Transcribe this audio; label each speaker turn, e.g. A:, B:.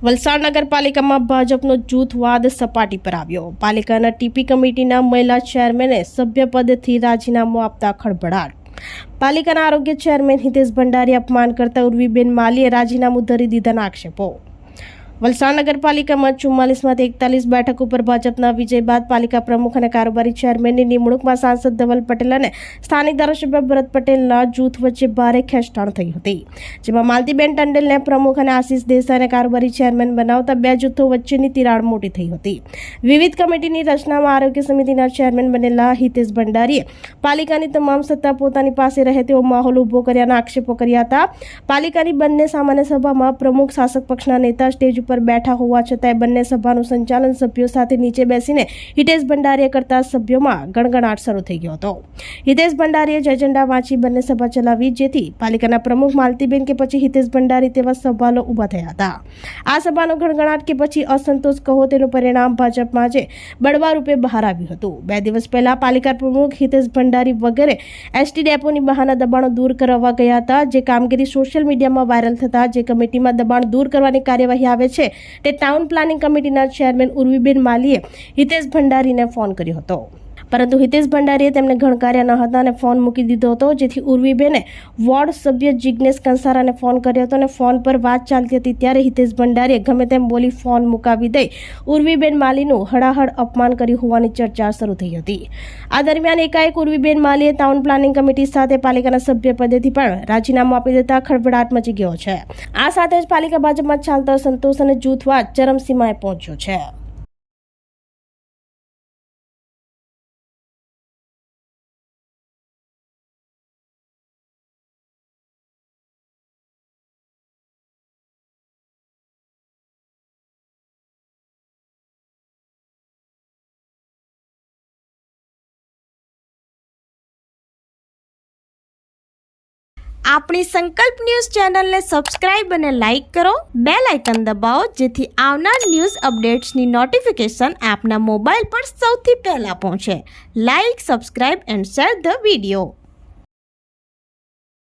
A: વલસાડ નગરપાલિકામાં ભાજપનો જૂથવાદ સપાટી પર આવ્યો। પાલિકાના ટીપી કમિટીના મહિલા ચેરમેને સભ્યપદથી રાજીનામું આપતા ખળભળાટ। પાલિકાના આરોગ્ય ચેરમેન હિતેશ ભંડારીએ અપમાન કરતા ઉર્વીબેન માલીએ રાજીનામું ધરી દીધાના આક્ષેપો। વલસાડ નગરપાલિકામાં 44માંથી 41 બેઠક ઉપર ભાજપના વિજય બાદ પાલિકા પ્રમુખ અને કારોબારી ચેરમેનની નિમણૂકમાં સાંસદ ધવલ પટેલ અને સ્થાનિક ધારાસભ્ય ભરત પટેલના જૂથ વચ્ચે ભારે ખેંચતાણ થઈ હતી, જેમાં માલતીબેન ટંડેલને પ્રમુખ અને આશીષ દેસાઈને કારોબારી ચેરમેન બનાવતા બે જૂથો વચ્ચેની તિરાડ મોટી થઈ હતી। વિવિધ કમિટીની રચનામાં આરોગ્ય સમિતિના ચેરમેન બનેલા હિતેશ ભંડારીએ પાલિકાની તમામ સત્તા પોતાની પાસે રહે તેવો માહોલ ઊભો કર્યાના આક્ષેપો કર્યા હતા। પાલિકાની બંને સામાન્ય સભામાં પ્રમુખ શાસક પક્ષના નેતા સ્ટેજ પર બેઠા હોવા છતાં બંને સભાનું સંચાલન સભ્યો સાથે નીચે બેસીને હિતેશ ભંડારીએ કરતા સભ્યોમાં ગણગણાટ શરૂ થઈ ગયો હતો। હિતેશ ભંડારીએ જ એજન્ડા વાંચી બંને સભા ચલાવી, જેથી પાલિકાના પ્રમુખ માલતીબેન કે પછી હિતેશ ભંડારી તેવા સવાલો ઊભા થયા હતા। આ સભાનો ગણગણાટ કે પછી અસંતોષ કહો તેનું પરિણામ ભાજપમાં આજે બળવા રૂપે બહાર આવ્યું હતું। 2 દિવસ પહેલા પાલિકા પ્રમુખ હિતેશ ભંડારી વગેરે એસટી ડેપોની બહારના દબાણો દૂર કરવા ગયા હતા, જે કામગીરી સોશિયલ મીડિયામાં વાયરલ થતા જે કમિટીમાં દબાણ દૂર કરવાની કાર્યવાહી આવે છે તે ટાઉન પ્લાનિંગ કમિટીના ચેરમેન ઉર્વીબેન માલીએ હિતેશ ભંડારીને ફોન કર્યો હતો, પરંતુ હિતેશ ભંડારીએ તેમને ગણકાર્યા ન હતા અને ફોન મૂકી દીધો હતો, જેથી ઉર્વીબેને વોર્ડ સભ્ય જિગ્નેશ કંસારાને ફોન કર્યો હતો અને ફોન પર વાત ચાલતી હતી ત્યારે હિતેશ ભંડારીએ ગમે તેમ બોલી ફોન મુકાવી દઈ ઉર્વીબેન માલીનું હળાહળ અપમાન કર્યું હોવાની ચર્ચા શરૂ થઈ હતી। આ દરમિયાન એકાએક ઉર્વીબેન માલીએ ટાઉન પ્લાનિંગ કમિટી સાથે પાલિકાના સભ્યપદેથી પણ રાજીનામું આપી દેતા ખળભળાટ મચી ગયો છે। આ સાથે જ પાલિકા ભાજપમાં ચાલતો અસંતોષ અને જૂથવાદ ચરમસીમાએ પહોંચ્યો છે।
B: આપણી સંકલ્પ ન્યૂઝ ચેનલને સબસ્ક્રાઇબ અને લાઇક કરો, બેલ આઇકન દબાવો, જેથી આવનાર ન્યૂઝ અપડેટ્સની નોટિફિકેશન આપના મોબાઈલ પર સૌથી પહેલા પહોંચે। Like, subscribe and share the video.